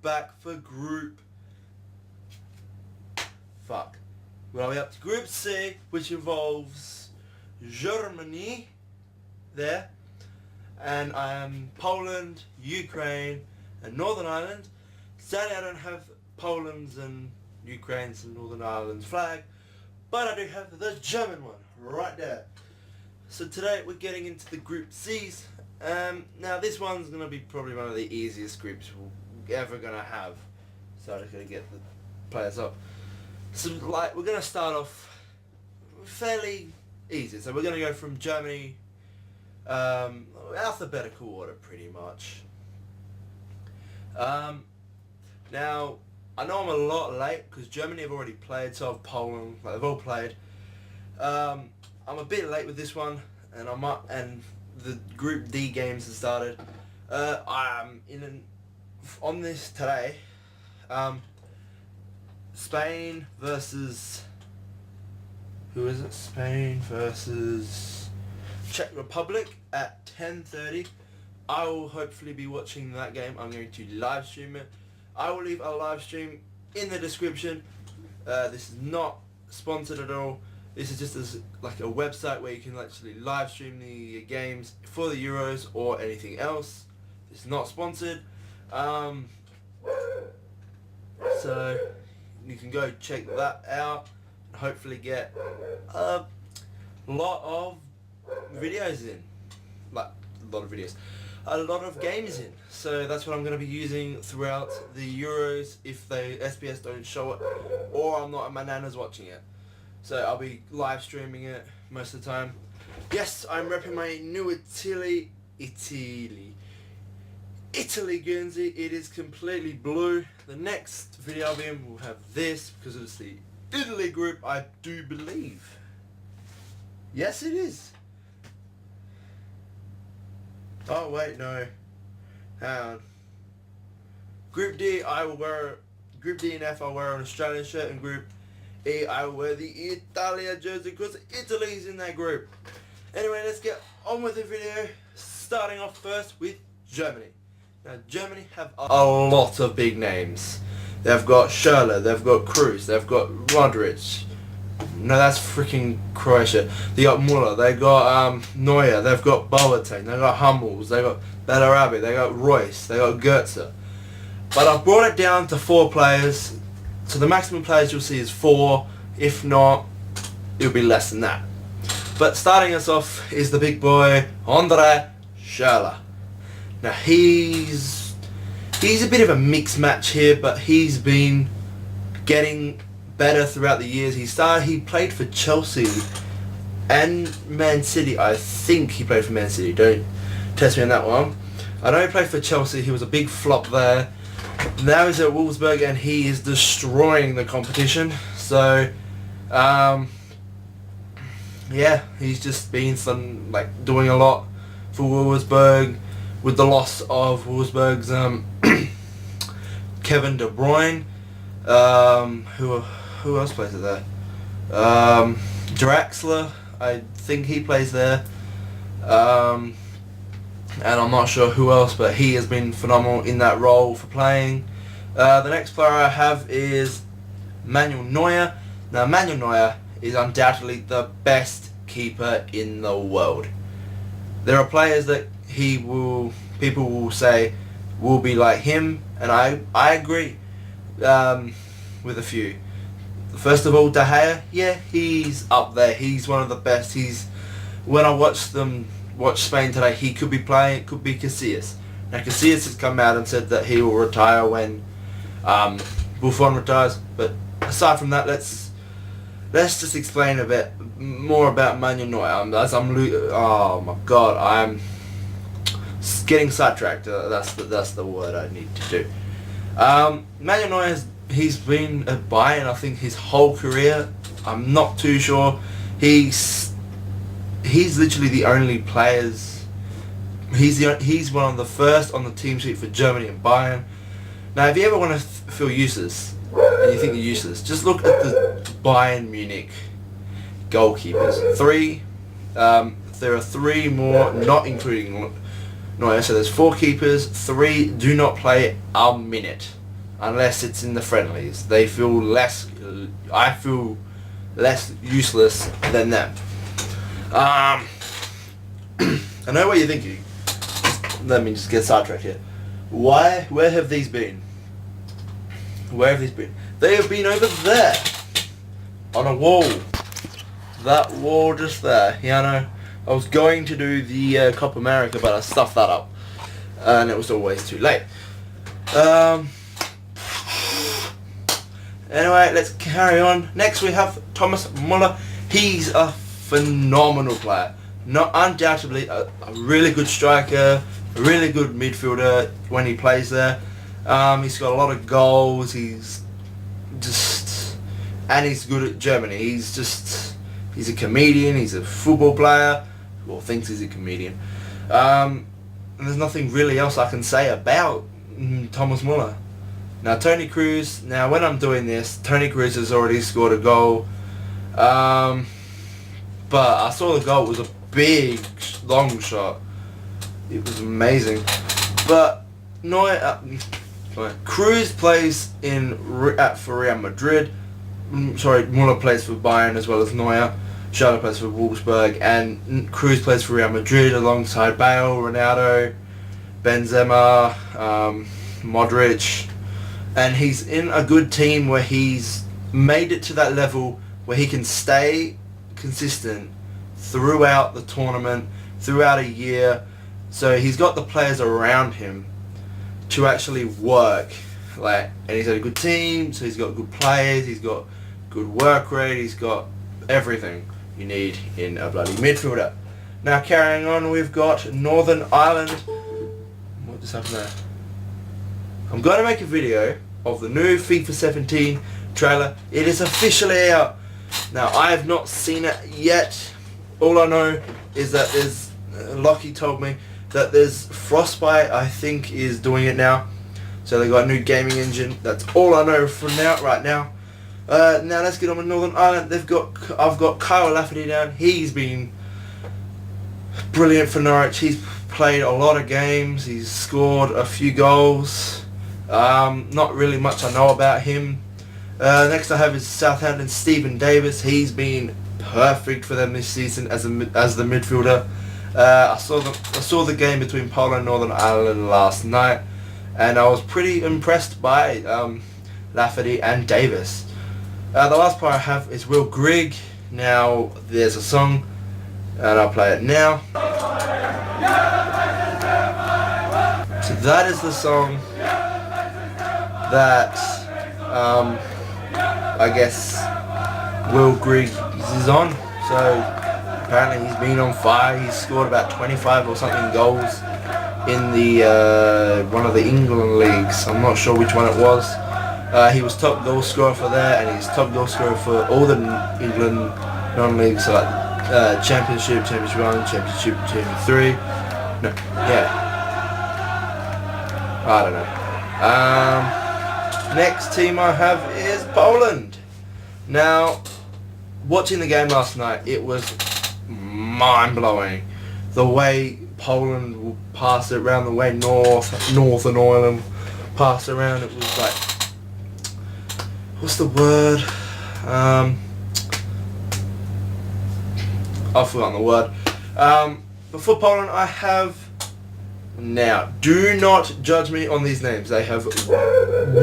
back for Group... Fuck. Well, are we up to Group C, which involves Germany there, and I am Poland, Ukraine, and Northern Ireland. Sadly, I don't have Poland's and Ukraine's and Northern Ireland's flag, but I do have the German one right there. So today we're getting into the Group C's. Now this one's going to be probably one of the easiest groups we're ever going to have. So I'm just going to get the players up. So like we're going to start off fairly easy. So we're going to go from Germany, alphabetical order pretty much. Now I know I'm a lot late because Germany have already played, so have Poland, like they've all played. I'm a bit late with this one, and and the Group D games have started. I'm on this today. Spain versus, who is it? Spain versus Czech Republic at 10:30. I will hopefully be watching that game. I'm going to live stream it. I will leave a live stream in the description. This is not sponsored at all. This is just like a website where you can actually live stream the games for the Euros or anything else. It's not sponsored. So you can go check that out and hopefully get a lot of videos in. Like a lot of videos. A lot of games in. So that's what I'm going to be using throughout the Euros if the SBS don't show it or I'm not at my nana's watching it. So I'll be live streaming it most of the time. Yes, I'm repping my new Italy Guernsey. It is completely blue. The next video I'll be in will have this because it's the Italy group, I do believe. Yes, it is. Oh wait, no. Hang on. Group D, Group D and F, I'll wear an Australian shirt, and Group E, I will wear the Italia jersey because Italy's in that group. Anyway, let's get on with the video. Starting off first with Germany. Now, Germany have a lot of big names. They've got Schürrle, they've got Kroos, they've got Modric. No, that's freaking Croatia. They got Müller, they got Neuer, they've got Boateng, they got Hummels, they got Bellarabi, they got Royce, they got Goetze. But I've brought it down to 4 players. So the maximum players you'll see is 4. If not, it'll be less than that. But starting us off is the big boy, André Schürrle. Now he's a bit of a mixed match here, but he's been getting better throughout the years. He played for Chelsea and Man City. I think he played for Man City. Don't test me on that one. I know he played for Chelsea. He was a big flop there. Now he's at Wolfsburg and he is destroying the competition. So, yeah, he's just been doing a lot for Wolfsburg. With the loss of Wolfsburg's Kevin De Bruyne, who else plays it there? Draxler, I think he plays there. And I'm not sure who else, but he has been phenomenal in that role for playing. The next player I have is Manuel Neuer. Now Manuel Neuer is undoubtedly the best keeper in the world. There are players that people will say will be like him, and I agree with a few. First of all, De Gea, yeah, he's up there. He's one of the best. When I watch Spain today, he could be playing. It could be Casillas. Now Casillas has come out and said that he will retire when Buffon retires. But aside from that, let's just explain a bit more about Manuel Neuer. Oh my God, I'm getting sidetracked. That's the word I need to do. Manuel Neuer he's been at Bayern, I think, his whole career. I'm not too sure. He's literally the only players. He's one of the first on the team sheet for Germany and Bayern. Now, if you ever want to feel useless and you think you're useless, just look at the Bayern Munich goalkeepers. 3. There are 3 more, not including Neuer. So there's 4 keepers. 3 do not play a minute. unless it's in the friendlies. They feel less. I feel less useless than them. I know what you're thinking. Let me just get sidetracked here. Why? Where have these been? Where have these been? They have been over there, on a wall. That wall just there. Yeah, I know. I was going to do the Copa America, but I stuffed that up, and it was always too late. Anyway, let's carry on. Next we have Thomas Muller. He's a phenomenal player. Not undoubtedly a really good striker, a really good midfielder when he plays there. He's got a lot of goals. He's good at Germany. He's a comedian. He's a football player, or thinks he's a comedian. And there's nothing really else I can say about Thomas Muller. Now Toni Kroos. Now when I'm doing this, Toni Kroos has already scored a goal. But I saw the goal. It was a big, long shot. It was amazing. But Kroos plays for Real Madrid. Sorry, Muller plays for Bayern as well as Neuer. Schürrle plays for Wolfsburg, and Kroos plays for Real Madrid alongside Bale, Ronaldo, Benzema, Modric, and he's in a good team where he's made it to that level where he can stay consistent throughout the tournament, throughout a year. So he's got the players around him to actually work, and he's got a good team, so he's got good players, he's got good work rate, he's got everything you need in a bloody midfielder. Now carrying on, we've got Northern Ireland. What just happened there? I'm going to make a video of the new FIFA 17 trailer. It is officially out. Now I have not seen it yet. All I know is that Lockie told me that there's Frostbite, I think, is doing it now. So they got a new gaming engine. That's all I know for now, right now. Now let's get on with Northern Ireland. I've got Kyle Lafferty down. He's been brilliant for Norwich. He's played a lot of games. He's scored a few goals. Not really much I know about him. Next I have is Southampton Stephen Davis. He's been perfect for them this season as the midfielder. I saw the game between Poland and Northern Ireland last night, and I was pretty impressed by Lafferty and Davis. The last player I have is Will Grigg. Now there's a song, and I'll play it now. So that is the song that I guess Will Grigg is on. So apparently he's been on fire. He's scored about 25 or something goals in the one of the England leagues. I'm not sure which one it was. He was top goal scorer for there, and he's top goal scorer for all the England non-leagues, so like Championship, Championship 1, Championship 2 and 3. No, yeah. I don't know. Next team I have is Poland. Now, watching the game last night, it was mind-blowing. The way Poland will pass it around, the way Northern Ireland pass around, it was like, what's the word? I've forgotten the word. But for Poland I have, now do not judge me on these names, they have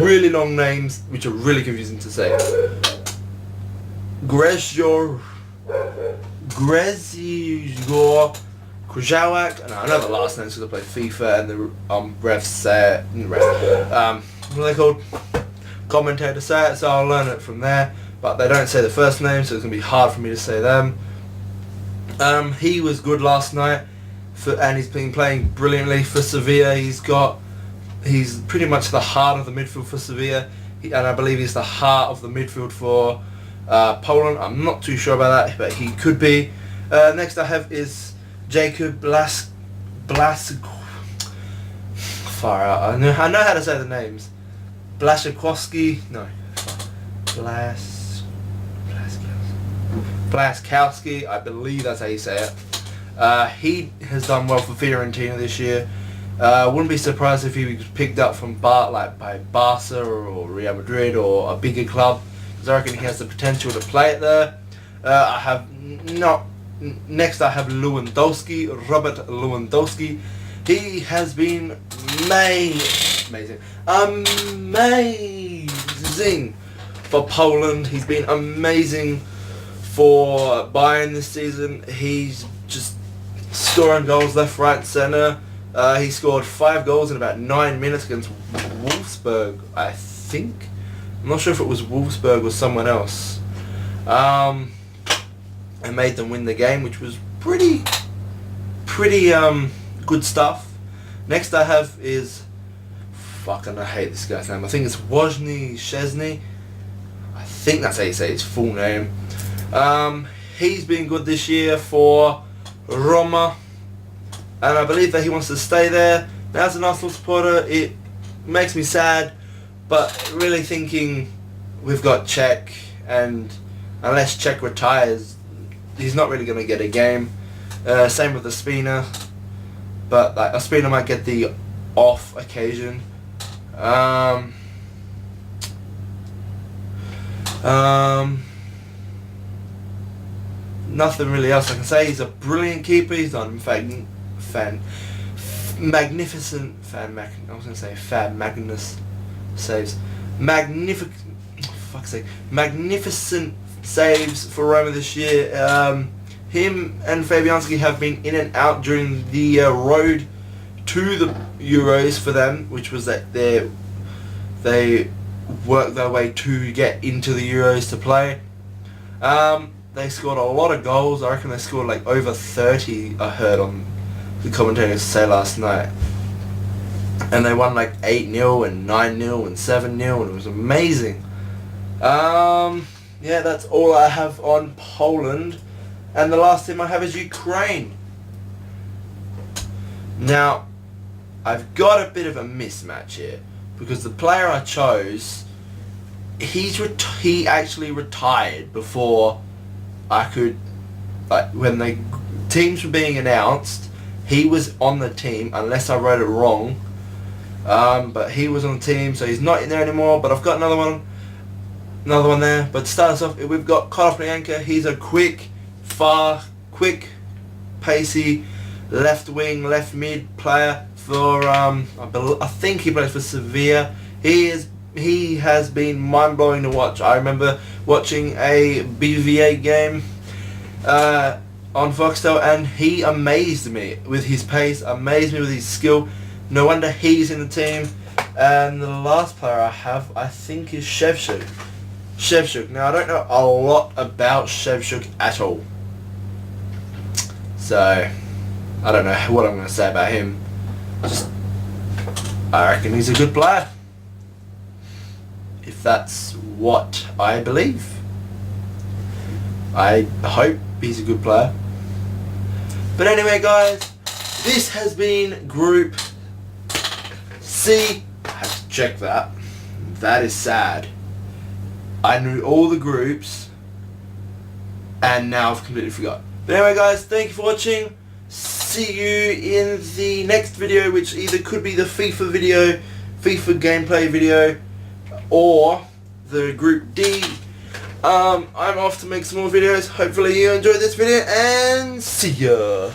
really long names which are really confusing to say. Grzegorz Kujawak, and I know the last names because I play FIFA and the refs say it, what are they called? Commentator say it, so I'll learn it from there, but they don't say the first name, so it's going to be hard for me to say them. He was good last night, and he's been playing brilliantly for Sevilla. He's pretty much the heart of the midfield for Sevilla, and I believe he's the heart of the midfield for Poland. I'm not too sure about that, but he could be. Next I have is Jacob far out. I know how to say the names. Blaszczykowski, no, Blaszczykowski, I believe that's how you say it. He has done well for Fiorentina this year. Wouldn't be surprised if he was picked up from by Barca or Real Madrid or a bigger club, because I reckon he has the potential to play it there. Next I have Lewandowski, Robert Lewandowski. He has been amazing for Poland. He's been amazing for Bayern this season. He's just scoring goals left, right, and centre. He scored 5 goals in about 9 minutes against Wolfsburg, I think. I'm not sure if it was Wolfsburg or someone else. And made them win the game, which was pretty good stuff. Next I have is, fucking I hate this guy's name. I think it's Wojny Szczesny. I think that's how you say his full name. He's been good this year for Roma, and I believe that he wants to stay there. Now, as an Arsenal supporter, it makes me sad, but really thinking we've got Cech, and unless Cech retires, he's not really going to get a game. Same with Ospina, but like Ospina might get the off occasion. Nothing really else I can say. He's a brilliant keeper. He's done magnificent saves. Magnificent saves for Roma this year. Him and Fabianski have been in and out during the road to the Euros for them, which was that they worked their way to get into the Euros to play. They scored a lot of goals. I reckon they scored like over 30, I heard on the commentators say last night. And they won like 8-0 and 9-0 and 7-0, and it was amazing. Yeah, that's all I have on Poland. And the last team I have is Ukraine. Now, I've got a bit of a mismatch here, because the player I chose, he actually retired before I could, like, when the teams were being announced, he was on the team, unless I wrote it wrong. But he was on the team, so he's not in there anymore. But I've got another one there. But to start us off, we've got Konoplyanka. He's a quick, pacey, left wing, left mid player for I think he plays for Sevilla. He has been mind blowing to watch. I remember watching a BVA game on Foxtel, and he amazed me with his pace, amazed me with his skill. No wonder he's in the team. And the last player I have, I think, is Shevchuk. Now, I don't know a lot about Shevchuk at all, so I don't know what I'm going to say about him. I reckon he's a good player, if that's what I believe. I hope he's a good player. But anyway, guys, this has been Group C. I had to check that. That is sad. I knew all the groups, and now I've completely forgot. But anyway, guys, thank you for watching. See you in the next video, which either could be the FIFA video, FIFA gameplay video, or the Group D. I'm off to make some more videos. Hopefully you enjoyed this video, and see ya.